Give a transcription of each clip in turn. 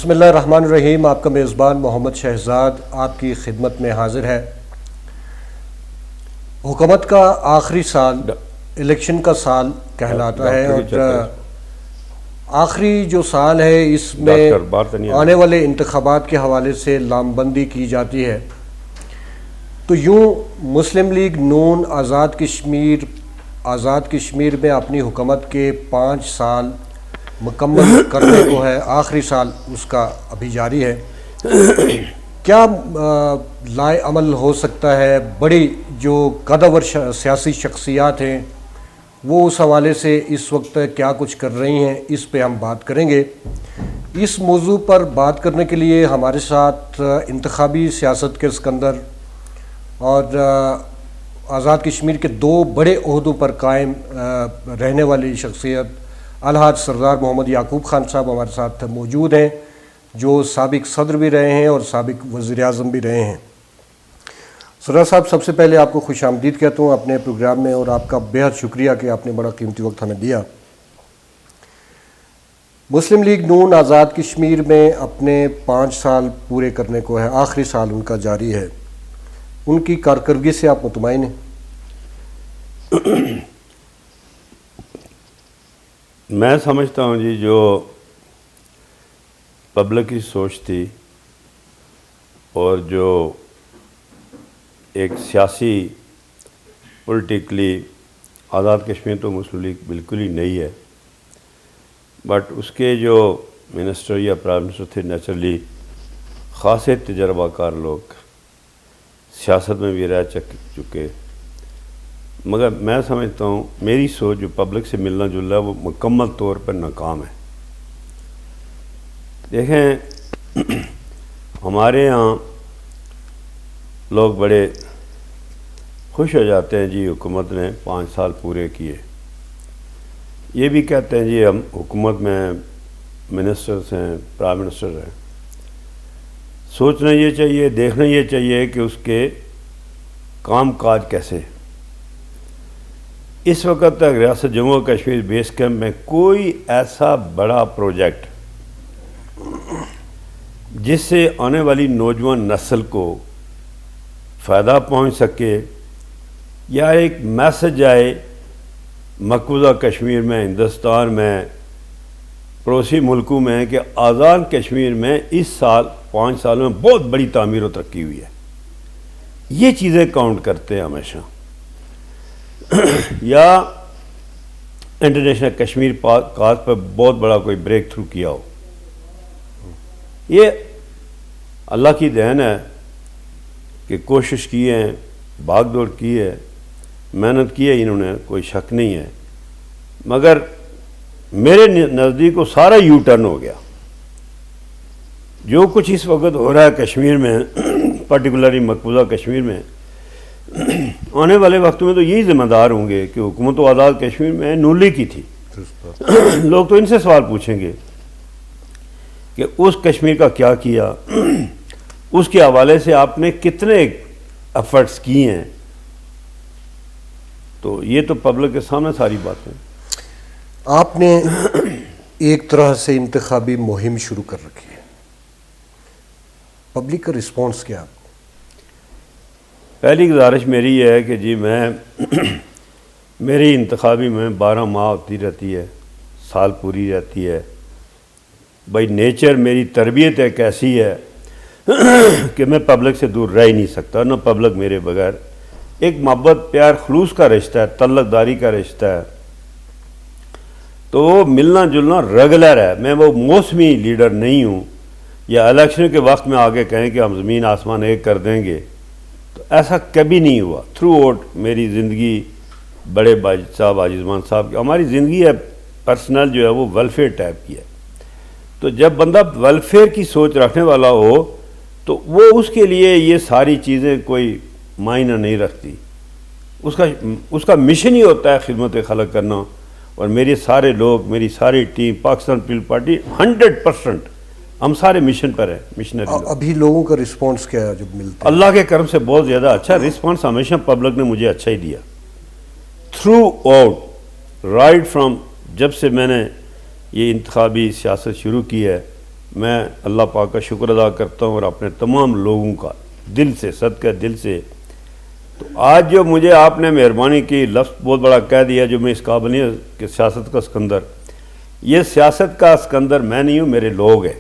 بسم اللہ الرحمن الرحیم۔ آپ کا میزبان محمد شہزاد آپ کی خدمت میں حاضر ہے۔ حکومت کا آخری سال الیکشن کا سال کہلاتا ہے، اور آخری جو سال ہے اس میں آنے والے انتخابات کے حوالے سے لام بندی کی جاتی ہے۔ تو یوں مسلم لیگ نون آزاد کشمیر میں اپنی حکومت کے 5 سال مکمل کرنے کو ہے، آخری سال اس کا ابھی جاری ہے۔ کیا لائے عمل ہو سکتا ہے؟ بڑی جو قدور سیاسی شخصیات ہیں وہ اس حوالے سے اس وقت کیا کچھ کر رہی ہیں، اس پہ ہم بات کریں گے۔ اس موضوع پر بات کرنے کے لیے ہمارے ساتھ انتخابی سیاست کے اسکندر اور آزاد کشمیر کے 2 بڑے عہدوں پر قائم رہنے والی شخصیت الحاج سردار محمد یعقوب خان صاحب ہمارے ساتھ موجود ہیں، جو سابق صدر بھی رہے ہیں اور سابق وزیر اعظم بھی رہے ہیں۔ سردار صاحب، سب سے پہلے آپ کو خوش آمدید کہتا ہوں اپنے پروگرام میں، اور آپ کا بہت شکریہ کہ آپ نے بڑا قیمتی وقت ہمیں دیا۔ مسلم لیگ نون آزاد کشمیر میں اپنے 5 سال پورے کرنے کو ہے، آخری سال ان کا جاری ہے۔ ان کی کارکردگی سے آپ مطمئن ہیں؟ میں سمجھتا ہوں جی، جو پبلک کی سوچ تھی اور جو ایک سیاسی پولیٹیکلی آزاد کشمیر تو مسلم لیگ بالکل ہی نہیں ہے، بٹ اس کے جو منسٹر یا پرائم منسٹر تھے نیچرلی خاصے تجربہ کار لوگ، سیاست میں بھی رہ چکے، مگر میں سمجھتا ہوں میری سوچ جو پبلک سے ملنا جلنا ہے وہ مکمل طور پر ناکام ہے۔ دیکھیں، ہمارے ہاں لوگ بڑے خوش ہو جاتے ہیں جی حکومت نے 5 سال پورے کیے، یہ بھی کہتے ہیں جی ہم حکومت میں منسٹرز ہیں، پرائم منسٹر ہیں۔ سوچنا یہ چاہیے، دیکھنا یہ چاہیے کہ اس کے کام کاج کیسے۔ اس وقت تک ریاست جموں و کشمیر بیس کیمپ میں کوئی ایسا بڑا پروجیکٹ جس سے آنے والی نوجوان نسل کو فائدہ پہنچ سکے یا ایک میسج آئے مقبوضہ کشمیر میں، ہندوستان میں، پڑوسی ملکوں میں، کہ آزاد کشمیر میں اس سال 5 سالوں میں بہت بڑی تعمیر و ترقی ہوئی ہے، یہ چیزیں کاؤنٹ کرتے ہیں ہمیشہ۔ یا انٹرنیشنل کشمیر کاز پر بہت بڑا کوئی بریک تھرو کیا ہو، یہ اللہ کی دین ہے کہ کوشش کی ہے، بھاگ دوڑ کی ہے، محنت کی ہے انہوں نے، کوئی شک نہیں ہے، مگر میرے نزدیک وہ سارا یو ٹرن ہو گیا۔ جو کچھ اس وقت ہو رہا ہے کشمیر میں، پرٹیکولرلی مقبوضہ کشمیر میں، آنے والے وقت میں تو یہی ذمہ دار ہوں گے کہ حکومت تو آزاد کشمیر میں نون لیگ کی تھی۔ لوگ تو ان سے سوال پوچھیں گے کہ اس کشمیر کا کیا کیا، اس کے حوالے سے آپ نے کتنے ایفرٹس کیے ہیں، تو یہ تو پبلک کے سامنے ساری باتیں۔ آپ نے ایک طرح سے انتخابی مہم شروع کر رکھی ہے، پبلک کا رسپانس کیا؟ پہلی گزارش میری یہ ہے کہ جی میری انتخابی میں 12 ماہ ہوتی رہتی ہے، سال پوری رہتی ہے، بائی نیچر میری تربیت ایک ایسی ہے کہ میں پبلک سے دور رہ ہی نہیں سکتا، نہ پبلک میرے بغیر۔ ایک محبت پیار خلوص کا رشتہ ہے، تعلق داری کا رشتہ ہے، تو وہ ملنا جلنا ریگولر ہے۔ میں وہ موسمی لیڈر نہیں ہوں، یا الیکشن کے وقت میں آگے کہیں کہ ہم زمین آسمان ایک کر دیں گے، تو ایسا کبھی نہیں ہوا۔ تھرو آؤٹ میری زندگی بڑے باجد صاحب، عاجزمان صاحب کی ہماری زندگی ہے پرسنل جو ہے وہ ویلفیئر ٹائپ کی ہے، تو جب بندہ ویلفیئر کی سوچ رکھنے والا ہو تو وہ اس کے لیے یہ ساری چیزیں کوئی معنی نہیں رکھتی، اس کا مشن ہی ہوتا ہے خدمت خلق کرنا۔ اور میرے سارے لوگ، میری ساری ٹیم، پاکستان پیپل پارٹی 100% ہم سارے مشن پر ہیں، مشنری لوگ۔ ابھی لوگوں کا رسپانس کیا ہے جب ملتا ہے؟ اللہ کے کرم سے بہت زیادہ اچھا رسپانس ہمیشہ پبلک نے مجھے اچھا ہی دیا، تھرو آؤٹ، رائٹ فرام جب سے میں نے یہ انتخابی سیاست شروع کی ہے، میں اللہ پاک کا شکر ادا کرتا ہوں اور اپنے تمام لوگوں کا دل سے صدقہ دل سے. تو آج جو مجھے آپ نے مہربانی کی لفظ بہت بڑا کہہ دیا جو میں اس قابل نہیں کہ سیاست کا سکندر. یہ سیاست کا سکندر میں نہیں ہوں، میرے لوگ ہیں،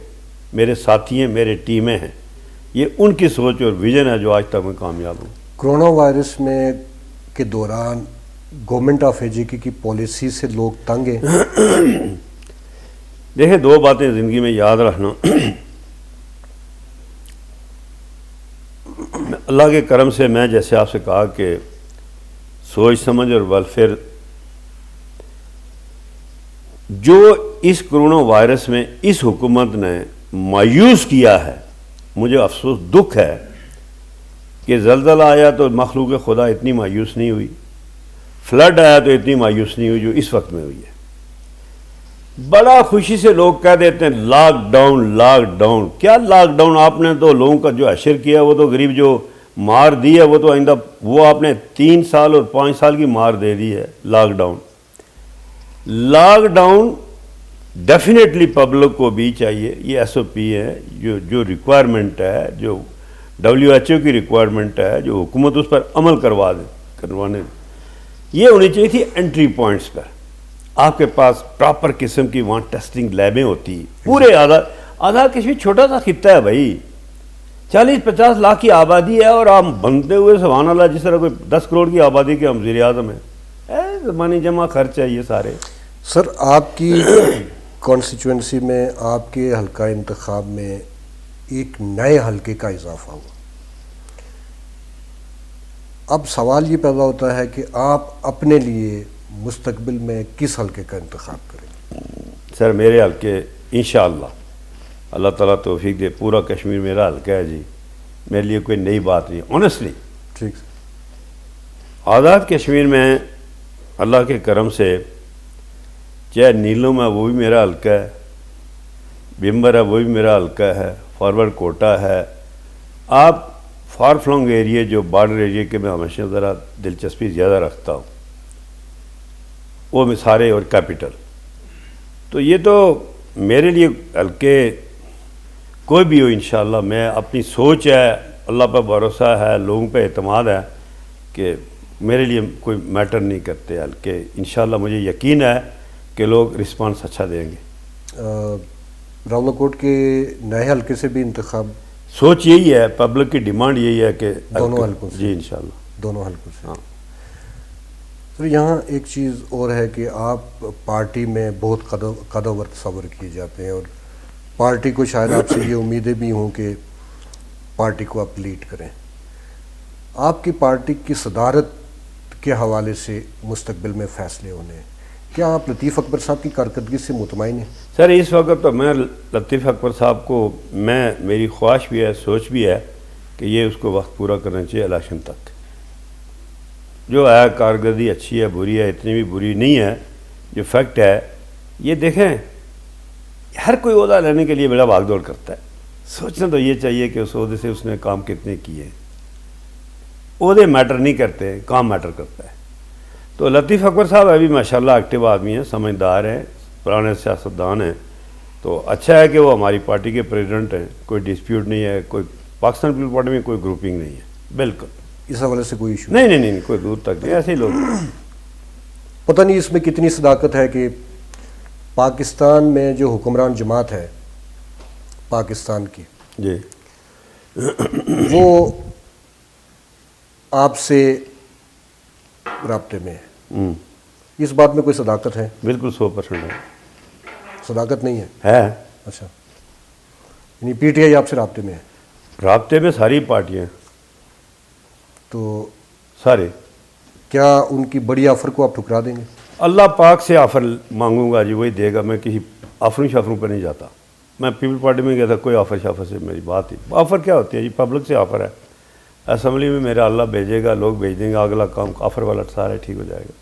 میرے ساتھی ہیں، میرے ٹیمیں ہیں. یہ ان کی سوچ اور ویژن ہے جو آج تک میں کامیاب ہوں. کرونا وائرس میں کے دوران گورنمنٹ آف اے جے کے کی پالیسی سے لوگ تنگ ہیں. دیکھیں، دو باتیں زندگی میں یاد رکھنا. اللہ کے کرم سے میں جیسے آپ سے کہا کہ سوچ سمجھ اور ویلفیئر جو اس کرونا وائرس میں اس حکومت نے مایوس کیا ہے، مجھے افسوس دکھ ہے کہ زلزلہ آیا تو مخلوق خدا اتنی مایوس نہیں ہوئی، فلڈ آیا تو اتنی مایوس نہیں ہوئی جو اس وقت میں ہوئی ہے. بڑا خوشی سے لوگ کہہ دیتے ہیں لاک ڈاؤن لاک ڈاؤن. کیا لاک ڈاؤن؟ آپ نے تو لوگوں کا جو حشر کیا وہ تو غریب جو مار دی ہے وہ تو آئندہ وہ آپ نے 3 سال اور 5 سال کی مار دے دی ہے. لاک ڈاؤن ڈیفینیٹلی پبلک کو بھی چاہیے. یہ ایس او پی ہے جو ریکوائرمنٹ ہے، جو WHO کی ریکوائرمنٹ ہے، جو حکومت اس پر عمل کروانے یہ ہونی چاہیے تھی. انٹری پوائنٹس پر آپ کے پاس پراپر قسم کی وہاں ٹیسٹنگ لیبیں ہوتی. پورے آدھا کشمیر چھوٹا سا خطہ ہے بھائی، 40-50 لاکھ کی آبادی ہے اور آپ بنتے ہوئے سبحان اللہ جس طرح کوئی 10 کروڑ کی آبادی کے ہم وزیر اعظم ہیں. زمانی جمع خرچ ہے یہ سارے. سر، آپ کی کانسٹیچوئنسی میں آپ کے حلقہ انتخاب میں ایک نئے حلقے کا اضافہ ہوا. اب سوال یہ پیدا ہوتا ہے کہ آپ اپنے لیے مستقبل میں کس حلقے کا انتخاب کریں گے؟ سر، میرے حلقے انشاءاللہ اللہ تعالیٰ توفیق دے، پورا کشمیر میرا حلقہ ہے جی. میرے لیے کوئی نئی بات نہیں آنیسٹلی. ٹھیک ہے. آزاد کشمیر میں اللہ کے کرم سے چاہے نیلم ہے وہ بھی میرا حلقہ ہے، بمبر ہے وہ بھی میرا حلقہ ہے، فارورڈ کوٹا ہے. آپ فار فلانگ ایریے جو بارڈر ایریے کے میں ہمیشہ ذرا دلچسپی زیادہ رکھتا ہوں وہ میں سارے، اور کیپٹل. تو یہ تو میرے لیے حلقے کوئی بھی ہو انشاءاللہ میں اپنی سوچ ہے، اللہ پہ بھروسہ ہے، لوگوں پہ اعتماد ہے کہ میرے لیے کوئی میٹر نہیں کرتے حلقے. انشاءاللہ مجھے یقین ہے کہ لوگ رسپانس اچھا دیں گے. راولکوٹ کے نئے حلقے سے بھی انتخاب؟ سوچ یہی ہے، پبلک کی ڈیمانڈ یہی ہے کہ دونوں حلقوں سے؟ جی انشاءاللہ دونوں حلقوں سے. ہاں. سر، یہاں ایک چیز اور ہے کہ آپ پارٹی میں بہت قدر تصور کیے جاتے ہیں اور پارٹی کو شاید آپ سے یہ امیدیں بھی ہوں کہ پارٹی کو آپ لیڈ کریں. آپ کی پارٹی کی صدارت کے حوالے سے مستقبل میں فیصلے ہونے ہیں، کیا آپ لطیف اکبر صاحب کی کارکردگی سے مطمئن ہیں؟ سر، اس وقت تو میں لطیف اکبر صاحب کو میری خواہش بھی ہے، سوچ بھی ہے کہ یہ اس کو وقت پورا کرنا چاہیے الیکشن تک. جو ہے کارکردگی اچھی ہے بری ہے، اتنی بھی بری نہیں ہے. جو فیکٹ ہے یہ دیکھیں، ہر کوئی عہدہ لینے کے لیے بڑا بھاگ دوڑ کرتا ہے. سوچنا تو یہ چاہیے کہ اس عہدے سے اس نے کام کتنے کیے. عہدے میٹر نہیں کرتے، کام میٹر کرتا ہے. تو لطیف اکبر صاحب ابھی ماشاءاللہ ایکٹیو آدمی ہیں، سمجھدار ہیں، پرانے سیاستدان ہیں. تو اچھا ہے کہ وہ ہماری پارٹی کے پریزیڈنٹ ہیں. کوئی ڈسپیوٹ نہیں ہے، کوئی پاکستان پیپل پارٹی میں کوئی گروپنگ نہیں ہے. بالکل اس حوالے سے کوئی ایشو نہیں، کوئی دور تک نہیں. ایسے ہی لوگ پتہ نہیں اس میں کتنی صداقت ہے کہ پاکستان میں جو حکمران جماعت ہے پاکستان کی، جی وہ آپ سے رابطے میں ہے. اس بات میں کوئی صداقت ہے؟ بالکل 100% ہے. صداقت نہیں ہے. اچھا، یعنی پی ٹی آئی آپ سے رابطے میں ہے؟ رابطے میں ساری پارٹیاں. تو سارے. کیا ان کی بڑی آفر کو آپ ٹھکرا دیں گے؟ اللہ پاک سے آفر مانگوں گا جی، وہی دے گا. میں کسی آفروں پہ نہیں جاتا. میں پیپل پارٹی میں گیا تھا، کوئی آفر شافر سے میری بات ہی. آفر کیا ہوتی ہے جی؟ پبلک سے آفر ہے. اسمبلی میں میرا اللہ بھیجے گا، لوگ بھیج دیں گے، اگلا کام آفر والا سارا ٹھیک ہو جائے گا.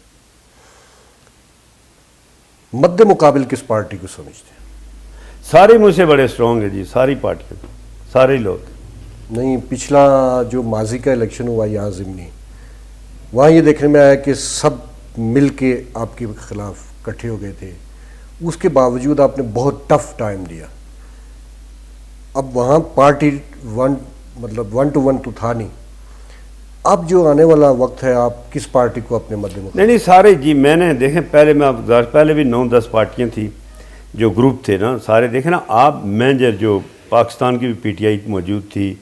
مد مقابل کس پارٹی کو سمجھتے ہیں؟ سارے مجھ سے بڑے اسٹرانگ ہیں جی، ساری پارٹیاں، سارے لوگ. نہیں، پچھلا جو ماضی کا الیکشن ہوا یہاں ضمنی، وہاں یہ دیکھنے میں آیا کہ سب مل کے آپ کے خلاف اکٹھے ہو گئے تھے. اس کے باوجود آپ نے بہت ٹف ٹائم دیا. اب وہاں پارٹی مطلب 1 to 1 تو تھا نہیں. اب جو آنے والا وقت ہے آپ کس پارٹی کو اپنے مد میں؟ نہیں سارے جی میں نے دیکھیں پہلے میں پہلے بھی 9-10 پارٹیاں تھیں جو گروپ تھے نا سارے دیکھیں نا آپ مینجر جو پاکستان کی بھی پی ٹی آئی موجود تھی,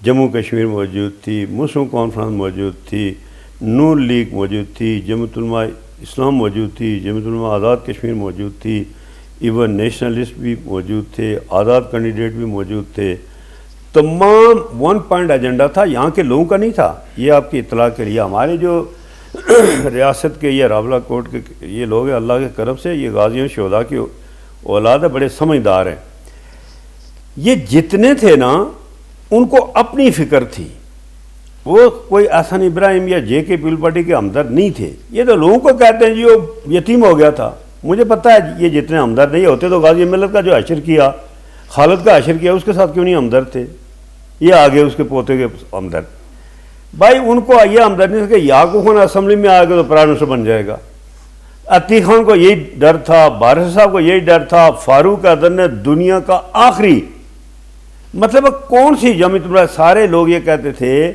جموں کشمیر موجود تھی, مسلم کانفرنس موجود تھی, نون لیگ موجود تھی, جمعیت علماء اسلام موجود تھی, جمعیت علماء آزاد کشمیر موجود تھی, ایون نیشنلسٹ بھی موجود تھے, آزاد کینڈیڈیٹ بھی موجود تھے. تمام 1 پوائنٹ ایجنڈا تھا, یہاں کے لوگوں کا نہیں تھا. یہ آپ کی اطلاع کے لیے ہمارے جو ریاست کے یہ راولہ کوٹ کے یہ لوگ ہیں اللہ کے کرم سے یہ غازیوں شہداء کی اولاد ہے, بڑے سمجھدار ہیں. یہ جتنے تھے نا ان کو اپنی فکر تھی, وہ کوئی احسن ابراہیم یا جے کے پیپل پارٹی کے ہمدرد نہیں تھے. یہ تو لوگوں کو کہتے ہیں جی وہ یتیم ہو گیا تھا. مجھے پتہ ہے یہ جتنے ہمدرد نہیں ہوتے تو غازی ملت کا جو حشر کیا, خالد کا حشر کیا, اس کے ساتھ کیوں نہیں ہمدرد تھے؟ یہ آگے اس کے پوتے کے ہمدرد. بھائی ان کو یہ ہمدرد نہیں کہ یعقوب خان اسمبلی میں آ گیا تو پرائم منسٹر بن جائے گا. عتیق خان کو یہی ڈر تھا, بارش صاحب کو یہی ڈر تھا, فاروق اعظم نے دنیا کا آخری مطلب کون سی جمعیت علماء سارے لوگ یہ کہتے تھے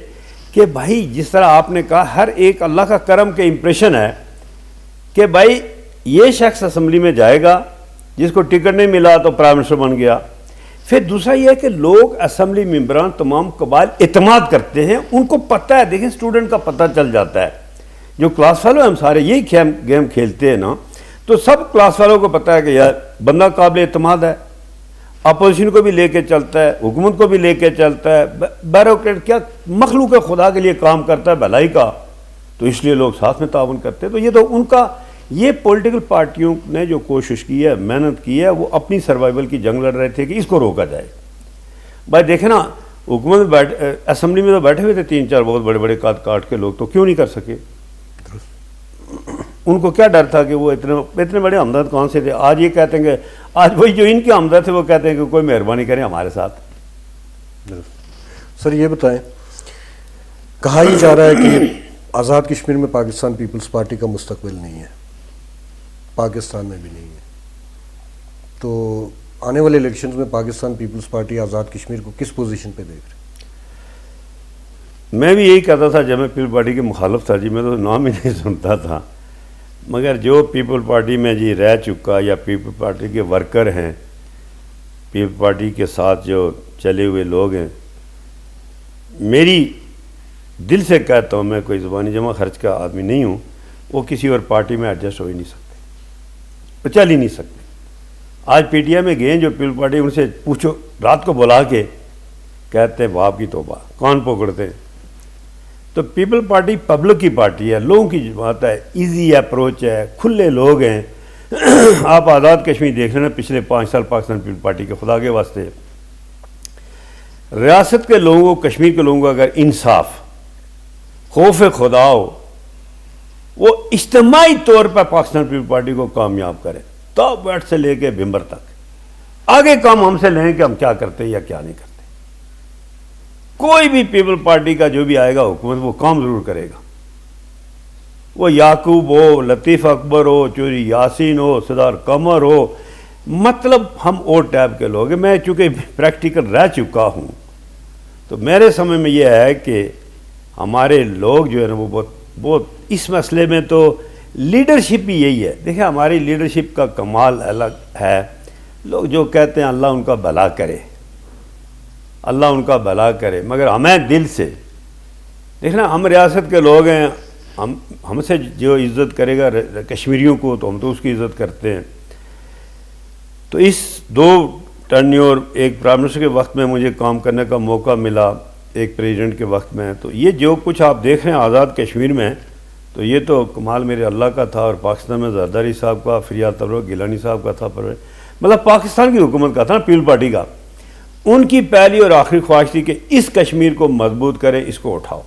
کہ بھائی جس طرح آپ نے کہا ہر ایک اللہ کا کرم کے امپریشن ہے کہ بھائی یہ شخص اسمبلی میں جائے گا, جس کو ٹکٹ نہیں ملا تو پرائم منسٹر بن گیا. پھر دوسرا یہ ہے کہ لوگ اسمبلی ممبران تمام قبائل اعتماد کرتے ہیں, ان کو پتہ ہے. دیکھیں اسٹوڈنٹ کا پتہ چل جاتا ہے, جو کلاس فیلو ہم سارے یہی گیم کھیلتے ہیں نا, تو سب کلاس فیلو کو پتہ ہے کہ یار بندہ قابل اعتماد ہے, اپوزیشن کو بھی لے کے چلتا ہے, حکومت کو بھی لے کے چلتا ہے, بیوروکریٹ کیا مخلوق خدا کے لیے کام کرتا ہے بھلائی کا, تو اس لیے لوگ ساتھ میں تعاون کرتے ہیں. تو یہ تو ان کا یہ پولیٹیکل پارٹیوں نے جو کوشش کی ہے, محنت کی ہے, وہ اپنی سروائیول کی جنگ لڑ رہے تھے کہ اس کو روکا جائے. بھائی دیکھیں نا حکومت میں اسمبلی میں تو بیٹھے ہوئے تھے 3-4 بہت بڑے بڑے کاٹ کے لوگ, تو کیوں نہیں کر سکے؟ ان کو کیا ڈر تھا کہ وہ اتنے بڑے ہمدرد کون سے تھے؟ آج یہ کہتے ہیں کہ آج وہی جو ان کے ہمدرد تھے وہ کہتے ہیں کہ کوئی مہربانی کریں ہمارے ساتھ. سر یہ بتائیں, کہا یہ جا رہا ہے کہ آزاد کشمیر میں پاکستان پیپلز پارٹی کا مستقبل نہیں ہے, پاکستان میں بھی نہیں ہے, تو آنے والے الیکشنز میں پاکستان پیپلز پارٹی آزاد کشمیر کو کس پوزیشن پہ دیکھ رہے؟ میں بھی یہی کہتا تھا جب میں پیپل پارٹی کے مخالف تھا جی, میں تو نام ہی نہیں سنتا تھا, مگر جو پیپل پارٹی میں جی رہ چکا یا پیپل پارٹی کے ورکر ہیں, پیپل پارٹی کے ساتھ جو چلے ہوئے لوگ ہیں, میری دل سے کہتا ہوں, میں کوئی زبانی جمع خرچ کا آدمی نہیں ہوں, وہ کسی اور پارٹی میں ایڈجسٹ ہو ہی نہیں سکتے, وہ چل ہی نہیں سکتے. آج پی ٹی آئی میں گئے جو پیپل پارٹی, ان سے پوچھو, رات کو بلا کے کہتے ہیں باپ کی توبہ, کون پکڑتے ہیں. تو پیپل پارٹی پبلک کی پارٹی ہے, لوگوں کی جماعت ہے, ایزی اپروچ ہے, کھلے لوگ ہیں. آپ آزاد کشمیر دیکھ رہے ہیں پچھلے 5 سال پاکستان پیپل پارٹی کے, خدا کے واسطے ریاست کے لوگوں کو, کشمیر کے لوگوں کو اگر انصاف, خوف خدا ہو, وہ اجتماعی طور پر پاکستان پیپل پارٹی کو کامیاب کریں, ٹاپ بیٹ سے لے کے بمبر تک. آگے کام ہم سے لیں کہ ہم کیا کرتے ہیں یا کیا نہیں کرتے. کوئی بھی پیپل پارٹی کا جو بھی آئے گا حکومت, وہ کام ضرور کرے گا. وہ یعقوب ہو, لطیف اکبر ہو, چوری یاسین ہو, سردار قمر ہو, مطلب ہم اور ٹائپ کے لوگ ہیں. میں چونکہ پریکٹیکل رہ چکا ہوں, تو میرے سمجھ میں یہ ہے کہ ہمارے لوگ جو ہے نا وہ بہت اس مسئلے میں تو لیڈرشپ ہی یہی ہے. دیکھیں ہماری لیڈرشپ کا کمال الگ ہے. لوگ جو کہتے ہیں اللہ ان کا بھلا کرے, اللہ ان کا بھلا کرے, مگر ہمیں دل سے دیکھنا, ہم ریاست کے لوگ ہیں, ہم سے جو عزت کرے گا کشمیریوں کو تو ہم تو اس کی عزت کرتے ہیں. تو اس 2 ٹرنیور, ایک پرائم منسٹر کے وقت میں مجھے کام کرنے کا موقع ملا, ایک پریزیڈنٹ کے وقت میں, تو یہ جو کچھ آپ دیکھ رہے ہیں آزاد کشمیر میں, تو یہ تو کمال میرے اللہ کا تھا. اور پاکستان میں زرداری صاحب کا, فریاد تبرک گیلانی صاحب کا تھا, مطلب پاکستان کی حکومت کا تھا نا, پیپل پارٹی کا. ان کی پہلی اور آخری خواہش تھی کہ اس کشمیر کو مضبوط کریں, اس کو اٹھاؤ,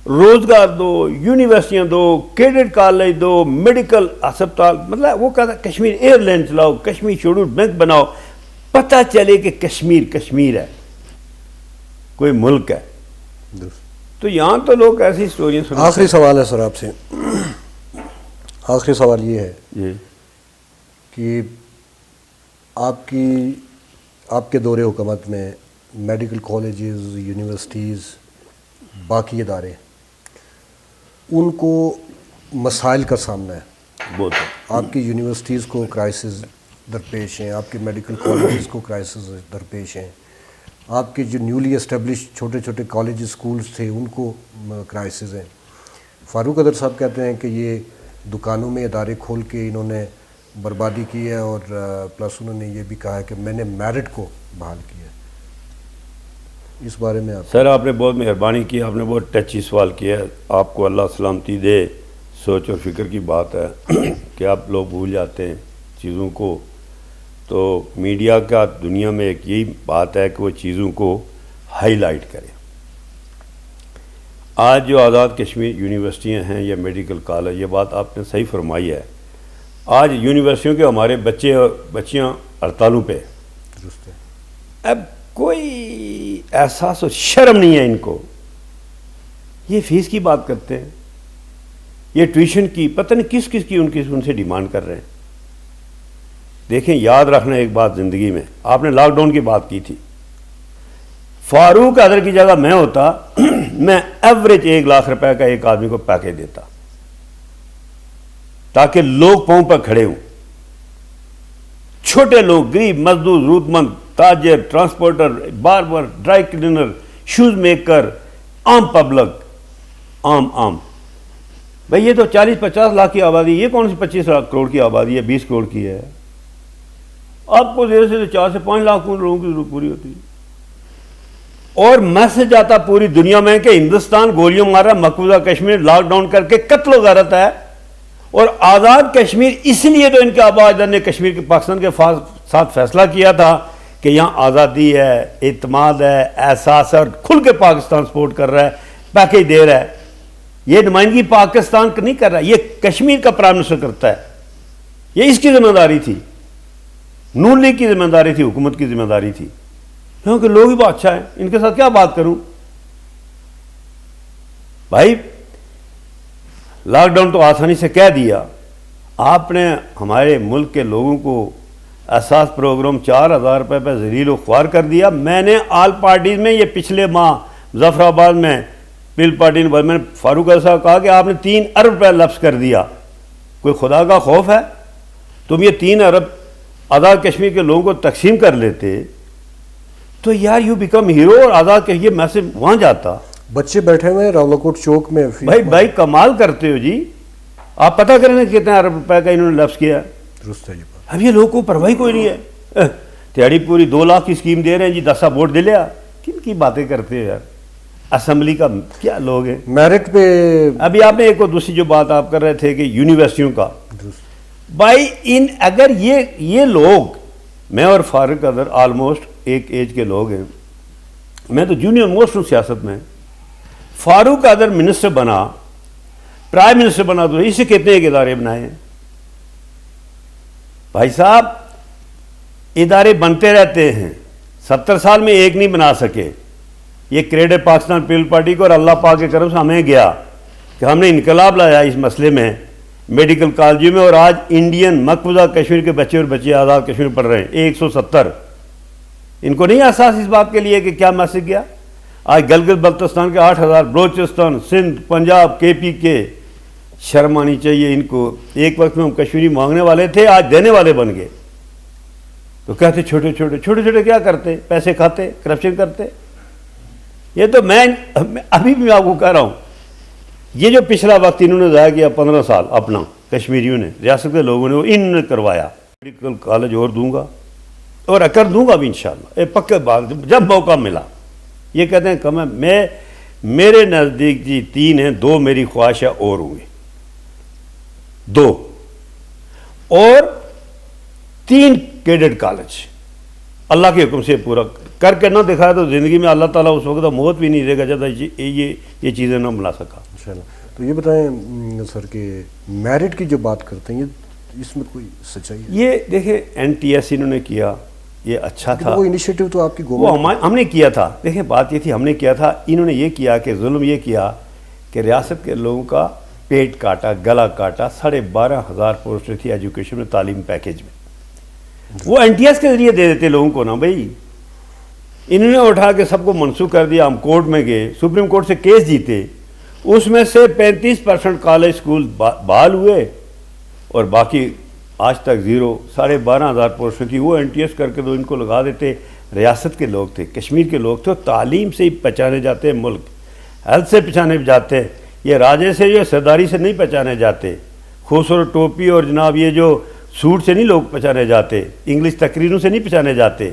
روزگار دو, یونیورسٹیاں دو, کیڈٹ کالج دو, میڈیکل ہسپتال, مطلب وہ کہتا کشمیر ایئر لائن چلاؤ, کشمیر شیڈول بینک بناؤ, پتہ چلے کہ کشمیر کشمیر ہے, کوئی ملک ہے. تو یہاں تو لوگ ایسی اسٹوریاں سنتے ہیں. آخری سوال ہے سر آپ سے, آخری سوال یہ ہے جی کہ آپ کی آپ کے دور حکومت میں میڈیکل کالجز، یونیورسٹیز، باقی ادارے، ان کو مسائل کا سامنا ہے. بہت آپ کی یونیورسٹیز کو کرائسس درپیش ہیں، آپ کے میڈیکل کالجز کو کرائسس درپیش ہیں، آپ کے جو نیولی اسٹیبلش چھوٹے چھوٹے کالجز اسکولز تھے ان کو کرائسس ہیں. فاروق اظہر صاحب کہتے ہیں کہ یہ دکانوں میں ادارے کھول کے انہوں نے بربادی کی ہے، اور پلس انہوں نے یہ بھی کہا ہے کہ میں نے میرٹ کو بحال کیا ہے. اس بارے میں آپ سر، آپ نے بہت مہربانی کی، آپ نے بہت ٹچی سوال کیا ہے. آپ کو اللہ سلامتی دے. سوچ اور فکر کی بات ہے کہ آپ لوگ بھول جاتے ہیں چیزوں کو. تو میڈیا کا دنیا میں ایک یہی بات ہے کہ وہ چیزوں کو ہائی لائٹ کرے. آج جو آزاد کشمیر یونیورسٹیاں ہیں یا میڈیکل کالج، یہ بات آپ نے صحیح فرمائی ہے. آج یونیورسٹیوں کے ہمارے بچے اور بچیاں ہڑتالوں پہ. درست ہے. اب کوئی احساس و شرم نہیں ہے ان کو. یہ فیس کی بات کرتے ہیں، یہ ٹیوشن کی، پتہ نہیں کس کس کی ان سے ڈیمانڈ کر رہے ہیں. دیکھیں، یاد رکھنا ایک بات زندگی میں، آپ نے لاک ڈاؤن کی بات کی تھی. فاروق اظہر کی جگہ میں ہوتا میں ایوریج 1 لاکھ روپے کا ایک آدمی کو پیکیج دیتا تاکہ لوگ پاؤں پر کھڑے ہوں. چھوٹے لوگ، غریب، مزدور، ضرورت مند، تاجر، transporter, barber, dry cleaner, shoes maker, عام پبلک، عام. بھئی یہ تو 40-50 لاکھ کی آبادی، یہ کون سی 25 کروڑ کی آبادی ہے، 20 کروڑ کی ہے. آپ کو زیر سے 4 سے 5 لاکھ لوگوں کی ضرورت پوری ہوتی ہے. اور میسج آتا پوری دنیا میں کہ ہندوستان گولیوں مار رہا ہے، مقبوضہ کشمیر لاک ڈاؤن کر کے قتل و غارت ہے. اور آزاد کشمیر اس لیے تو ان کے آبا اجداد نے کشمیر کے پاکستان کے ساتھ فیصلہ کیا تھا کہ یہاں آزادی ہے، اعتماد ہے، احساس ہے، اور کھل کے پاکستان سپورٹ کر رہا ہے، پیکیج دے رہا ہے. یہ نمائندگی پاکستان کا نہیں کر رہا، یہ کشمیر کا پرائم منسٹر کرتا ہے. یہ اس کی ذمہ داری تھی، نون لیگ کی ذمہ داری تھی، حکومت کی ذمہ داری تھی. کیونکہ لوگ ہی بہت اچھا ہیں، ان کے ساتھ کیا بات کروں. بھائی لاک ڈاؤن تو آسانی سے کہہ دیا. آپ نے ہمارے ملک کے لوگوں کو احساس پروگرام 4,000 روپے پہ ذلیل و خوار کر دیا. میں نے آل پارٹیز میں یہ پچھلے ماہ مظفر آباد میں پیپل پارٹی میں نے فاروق اظہر صاحب کہا کہ آپ نے 3 ارب روپے لفظ کر دیا. کوئی خدا کا خوف ہے؟ تم یہ 3 ارب آزاد کشمیر کے لوگوں کو تقسیم کر لیتے تو یار یو بیکم ہیرو، اور آزاد کشمیر یہ میسج وہاں جاتا. بچے بیٹھے ہوئے ہیں راولاکوٹ چوک میں. بھائی کمال کرتے ہو جی. آپ پتہ کریں کتنے ارب روپے کا انہوں نے لفظ کیا. درست ہے. اب یہ لوگوں کو پرواہی کوئی نہیں ہے. تیاری پوری 2 لاکھ کی اسکیم دے رہے ہیں جی، 10 ووٹ دے لیا. کن کی باتیں کرتے ہو یار؟ اسمبلی کا کیا لوگ ہیں. میرٹ پہ ابھی آپ نے ایک اور دوسری جو بات آپ کر رہے تھے کہ یونیورسٹیوں کا، بھائی اگر یہ لوگ، میں اور فاروق اظہر آلموسٹ ایک ایج کے لوگ ہیں. میں تو جونیئر موسٹ ہوں سیاست میں. فاروق اظہر منسٹر بنا، پرائم منسٹر بنا، تو اسے کتنے ایک ادارے بنائے ہیں. بھائی صاحب ادارے بنتے رہتے ہیں، 70 سال میں ایک نہیں بنا سکے. یہ کریڈٹ پاکستان پیپل پارٹی کو اور اللہ پاک کے کرم سے ہمیں گیا کہ ہم نے انقلاب لایا اس مسئلے میں میڈیکل کالجوں میں. اور آج انڈین مقبوضہ کشمیر کے بچے اور بچے آزاد کشمیر پڑھ رہے ہیں 170. ان کو نہیں احساس اس بات کے لیے کہ کیا میسج گیا. آج گلگت بلتستان کے 8,000، بلوچستان، سندھ، پنجاب، KP کے، شرم آنی چاہیے ان کو. ایک وقت میں ہم کشمیری مانگنے والے تھے، آج دینے والے بن گئے. تو کہتے چھوٹے چھوٹے کیا کرتے؟ پیسے کھاتے، کرپشن کرتے. یہ تو میں ابھی بھی آپ کو کہہ رہا ہوں، یہ جو پچھلا وقت انہوں نے ضائع کیا 15 سال اپنا، کشمیریوں نے، ریاست کے لوگوں نے، وہ انہوں نے کروایا. میڈیکل کالج اور دوں گا اور کر دوں گا بھی انشاءاللہ، یہ پکے بات جب موقع ملا. یہ کہتے ہیں کم ہے. میرے نزدیک جی 3 ہیں، 2 میری خواہش ہے اور ہوں گے، 2 اور 3 کیڈٹ کالج اللہ کے حکم سے پورا کر کے نہ دکھایا تو زندگی میں اللہ تعالیٰ اس وقت موت بھی نہیں دے گا جب یہ چیزیں نہ بنا سکا. انشاءاللہ. تو یہ بتائیں سر کہ میرٹ کی جو بات کرتے ہیں اس میں کوئی سچائی ہے؟ یہ دیکھیں NTS انہوں نے کیا، یہ اچھا تھا. وہ انیشیٹو تو آپ کی وہ ہم نے کیا تھا. دیکھیں بات یہ تھی، ہم نے کیا تھا. انہوں نے یہ کیا کہ ظلم یہ کیا کہ ریاست کے لوگوں کا پیٹ کاٹا، گلا کاٹا. 12,500 پوسٹیں تھی ایجوکیشن میں، تعلیم پیکیج میں. وہ NTS کے ذریعے دے دیتے لوگوں کو نا بھائی. انہوں نے اٹھا کے سب کو منسوخ کر دیا. ہم کورٹ میں گئے, سپریم کورٹ سے کیس جیتے, اس میں سے 35% کالج سکول بحال ہوئے اور باقی آج تک زیرو. 12,500 پوسٹوں کی وہ NTS کر کے تو ان کو لگا دیتے. ریاست کے لوگ تھے, کشمیر کے لوگ تھے, تعلیم سے ہی پہچانے جاتے ہیں, ملک ہیلتھ سے پہچانے جاتے ہیں. یہ راجے سے جو سرداری سے نہیں پہچانے جاتے, خوبصورت ٹوپی اور جناب یہ جو سوٹ سے نہیں لوگ پہچانے جاتے, انگلش تقریروں سے نہیں پہچانے جاتے.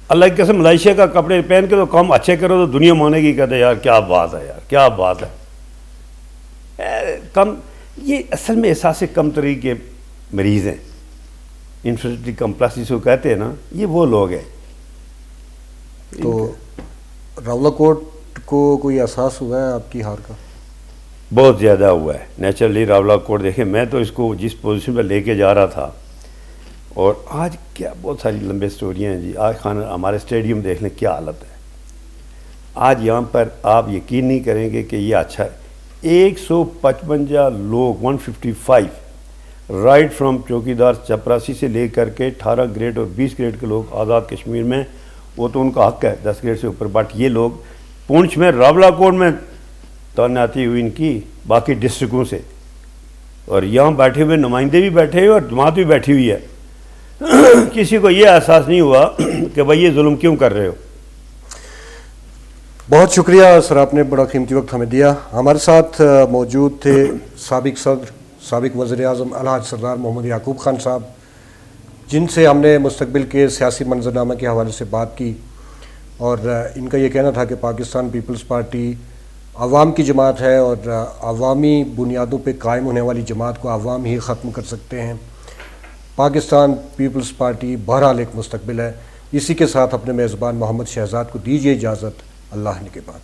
اللہ کی قسم ملائیشیا کا کپڑے پہن کے تو کام اچھے کرو تو دنیا مانے گی, کہتے یار کیا بات ہے, یار کیا بات ہے. کم یہ اصل میں احساس کم تری کے مریض ہیں, انفیریٹی کمپلیکس جس کو کہتے ہیں نا, یہ وہ لوگ ہیں. تو راولہ کوٹ کو کوئی احساس ہوا ہے آپ کی ہار کا؟ بہت زیادہ ہوا ہے نیچرلی. راولہ کوٹ دیکھیں, میں تو اس کو جس پوزیشن پہ لے کے جا رہا تھا, اور آج کیا بہت ساری لمبے سٹوریاں ہیں جی. آج خان ہمارے اسٹیڈیم دیکھ لیں کیا حالت ہے. آج یہاں پر آپ یقین نہیں کریں گے کہ یہ اچھا ہے. 155 لوگ 155 رائٹ فرام چوکیدار چپراسی سے لے کر کے 18 گریڈ اور 20 گریڈ کے لوگ آزاد کشمیر میں, وہ تو ان کا حق ہے 10 گریڈ سے اوپر. بٹ یہ لوگ پونچھ میں راولہ کوٹ میں تعیناتی ہوئی ان کی باقی ڈسٹرکوں سے, اور یہاں بیٹھے ہوئے نمائندے بھی بیٹھے ہوئے اور جماعت بھی بیٹھی ہوئی ہے. کسی کو یہ احساس نہیں ہوا کہ بھائی یہ ظلم کیوں کر رہے ہو. بہت شکریہ سر, آپ نے بڑا قیمتی وقت ہمیں دیا. ہمارے ساتھ موجود تھے سابق صدر, سابق وزیر اعظم الحاج سردار محمد یعقوب خان صاحب, جن سے ہم نے مستقبل کے سیاسی منظرنامے کے حوالے سے بات کی, اور ان کا یہ کہنا تھا کہ پاکستان پیپلز پارٹی عوام کی جماعت ہے, اور عوامی بنیادوں پہ قائم ہونے والی جماعت کو عوام ہی ختم کر سکتے ہیں. پاکستان پیپلز پارٹی بہرحال ایک مستقبل ہے. اسی کے ساتھ اپنے میزبان محمد شہزاد کو دیجیے اجازت. اللہ نے کے بعد.